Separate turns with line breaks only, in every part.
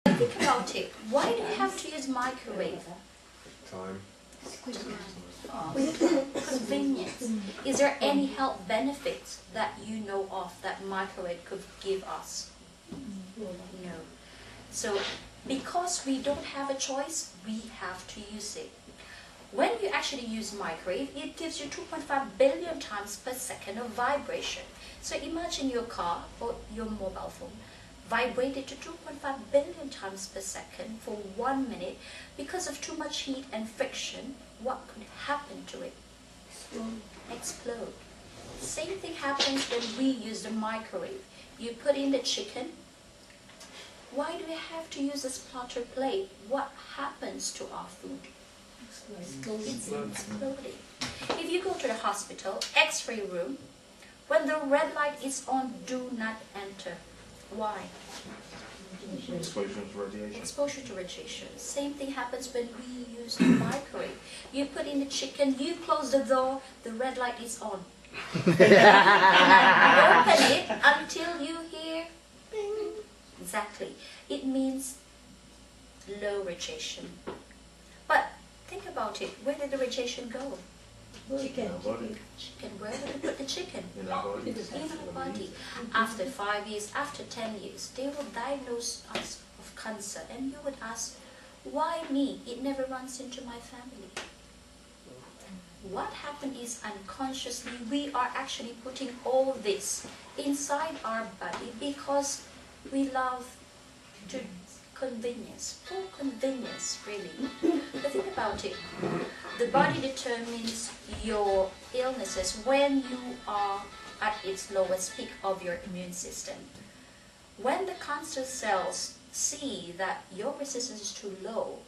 Think about it. Why do you have to use microwave?
Time.
Convenience. Is there any health benefits that you know of that microwave could give us? No. So, because we don't have a choice, we have to use it. When you actually use microwave, it gives you 2.5 billion times per second of vibration. So imagine your car or your mobile phone vibrated to 2.5 billion times per second for 1 minute. Because of too much heat and friction, what could happen to it? Explode. Same thing happens when we use the microwave. You put in the chicken. Why do we have to use a splatter plate? What happens to our food? It's exploding. If you go to the hospital, X-ray room, when the red light is on, do not enter. Why?
Exposure to radiation.
Exposure to radiation. Same thing happens when we use the microwave. You put in the chicken, you close the door, the red light is on. You cannot open it until you hear bing. Exactly. It means low radiation. But think about it. Where did the radiation go?
Chicken.
Chicken. Where did they put the chicken?
In our body.
In our body. After 5 years, after 10 years, they will diagnose us of cancer. And you would ask, why me? It never runs into my family. What happened is unconsciously, we are actually putting all this inside our body because we love to convenience, for convenience really. But think about it. The body determines your illnesses when you are at its lowest peak of your immune system. When the cancer cells see that your resistance is too low,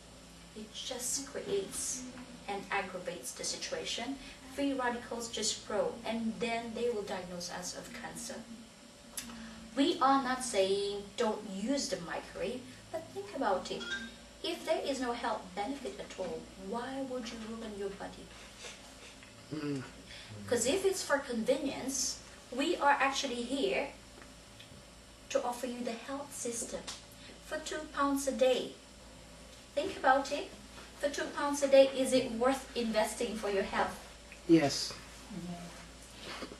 it just creates and aggravates the situation. Free radicals just grow and then they will diagnose us of cancer. We are not saying don't use the microwave, but think about it. If there is no health benefit at all, why would you ruin your body? Because if it's for convenience, we are actually here to offer you the health system for £2 a day. Think about it. For £2 a day, is it worth investing for your health?
Yes.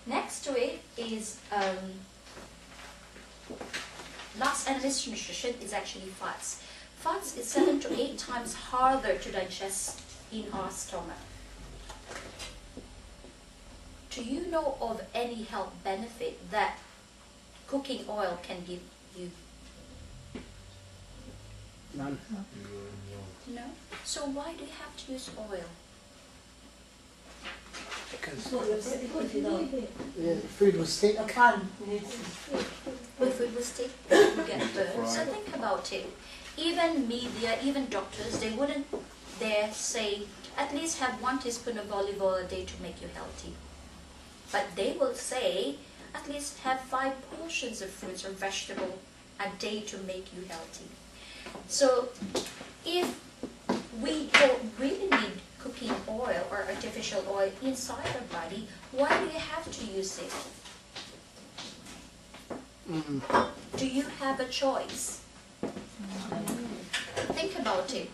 Next to it is last and least nutrition is actually fats. Fats is 7 to 8 times harder to digest in our stomach. Do you know of any health benefit that cooking oil can give you?
None.
No? So why do you have to use oil?
Because
food will stick.
When food will stick, you get burned. So think about it. Even media, even doctors, they wouldn't dare say, at least have 1 teaspoon of olive oil a day to make you healthy. But they will say, at least have 5 portions of fruits or vegetable a day to make you healthy. So if we don't really need cooking oil or artificial oil inside our body, why do you have to use it? Do you have a choice? Think about it.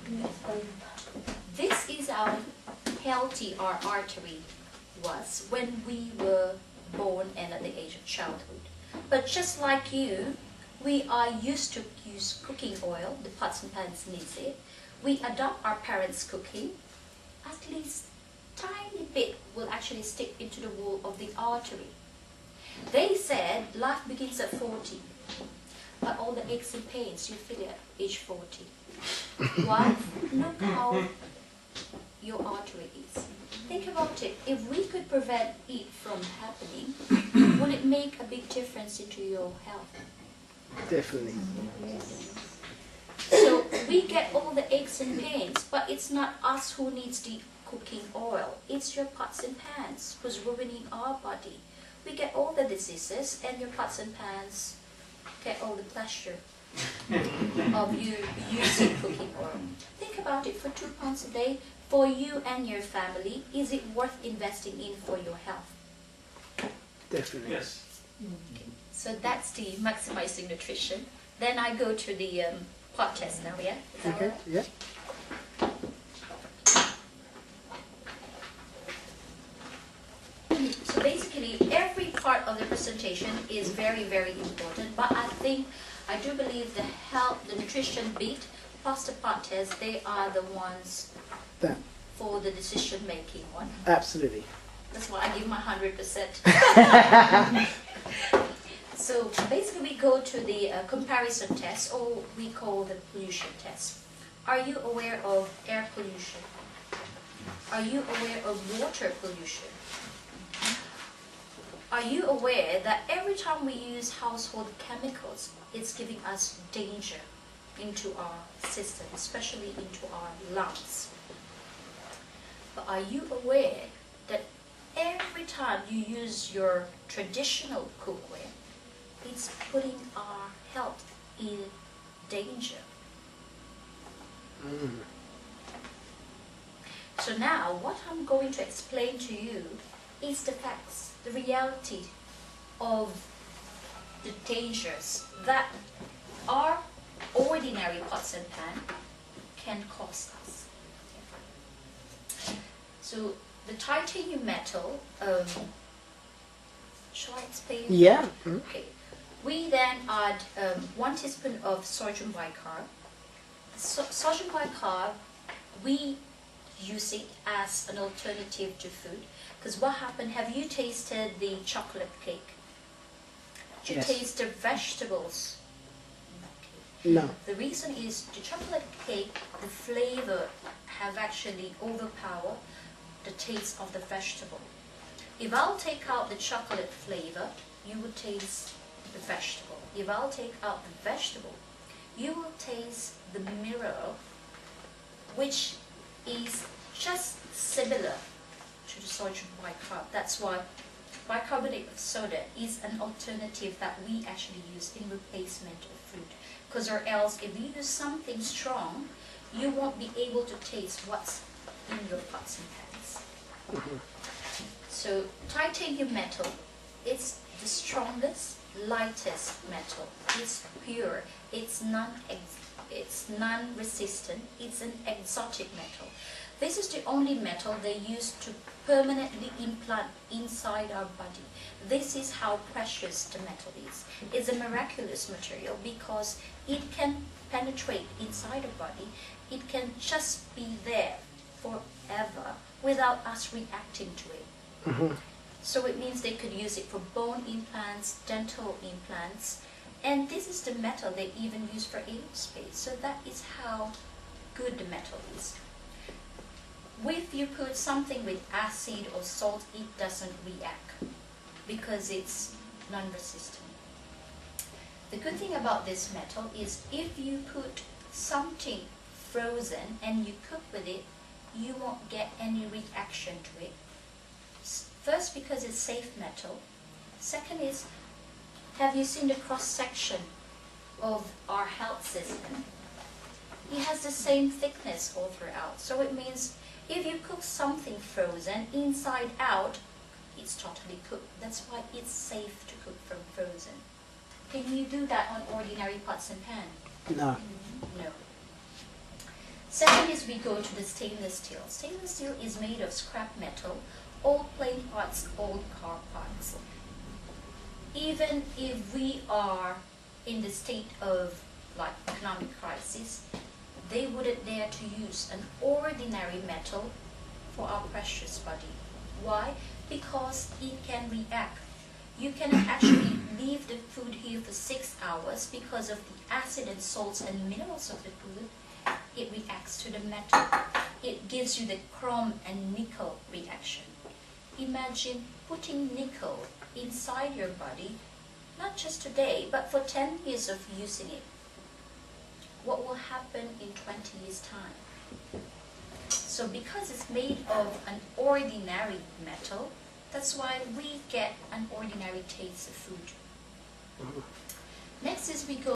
This is how healthy our artery was when we were born and at the age of childhood. But just like you, we are used to use cooking oil. The pots and pans needs it. We adopt our parents' cooking. At least tiny bit will actually stick into the wall of the artery. They said life begins at 40, but all the aches and pains you feel at age 40. Why? Look how your artery is. Think about it. If we could prevent it from happening, will it make a big difference into your health?
Definitely.
So we get all the aches and pains, but it's not us who needs the cooking oil. It's your pots and pans who's ruining our body. We get all the diseases and your pots and pans get all the pleasure of you using cooking oil. Think about it. For £2 a day, for you and your family, is it worth investing in for your health?
Definitely.
Yes.
Okay. So that's the maximizing nutrition. Then I go to the pot test now, yeah? Is that
Okay.
all right?
Yeah.
So basically, every part of the presentation is very, very important. But I do believe the health, the nutrition bit, plus the pot test, they are the ones
That.
for the decision-making one.
Absolutely.
That's why I give my 100%. So basically, we go to the comparison test, or we call the pollution test. Are you aware of air pollution? Are you aware of water pollution? Are you aware that every time we use household chemicals, it's giving us danger into our system, especially into our lungs? But are you aware that every time you use your traditional cookware, it's putting our health in danger? So now, what I'm going to explain to you is the facts, the reality of the dangers that our ordinary pots and pans can cause us. So the titanium metal, shall I explain?
Yeah.
Okay. We then add 1 teaspoon of sodium bicarb. Sodium bicarb, we use it as an alternative to food. Because what happened, have you tasted the chocolate cake? Did you
Yes.
taste the vegetables?
No.
The reason is the chocolate cake, the flavor have actually overpowered the taste of the vegetable. If I'll take out the chocolate flavor, you will taste the vegetable. If I'll take out the vegetable, you will taste the mineral, which is just similar to the sodium bicarb. That's why bicarbonate of soda is an alternative that we actually use in replacement of food. Because or else, if you use something strong, you won't be able to taste what's in your pots and pans. So titanium metal, it's the strongest, lightest metal. It's pure. It's non-resistant. It's an exotic metal. This is the only metal they use to permanently implant inside our body. This is how precious the metal is. It's a miraculous material because it can penetrate inside the body. It can just be there forever without us reacting to it. So it means they could use it for bone implants, dental implants, and this is the metal they even use for aerospace. So that is how good the metal is. If you put something with acid or salt, it doesn't react because it's non-resistant. The good thing about this metal is if you put something frozen and you cook with it, you won't get any reaction to it. First, because it's safe metal. Second is, have you seen the cross-section of our health system? It has the same thickness all throughout. So it means if you cook something frozen, inside out, it's totally cooked. That's why it's safe to cook from frozen. Can you do that on ordinary pots and pans?
No.
No. Second is we go to the stainless steel. Stainless steel is made of scrap metal, old plane parts, old car parts. Even if we are in the state of like economic crisis, they wouldn't dare to use an ordinary metal for our precious body. Why? Because it can react. You can actually leave the food here for 6 hours because of the acid and salts and minerals of the food. It reacts to the metal. It gives you the chrome and nickel reaction. Imagine putting nickel inside your body, not just today, but for 10 years of using it. What will happen in 20 years' time? So because it's made of an ordinary metal, that's why we get an ordinary taste of food. Next is we go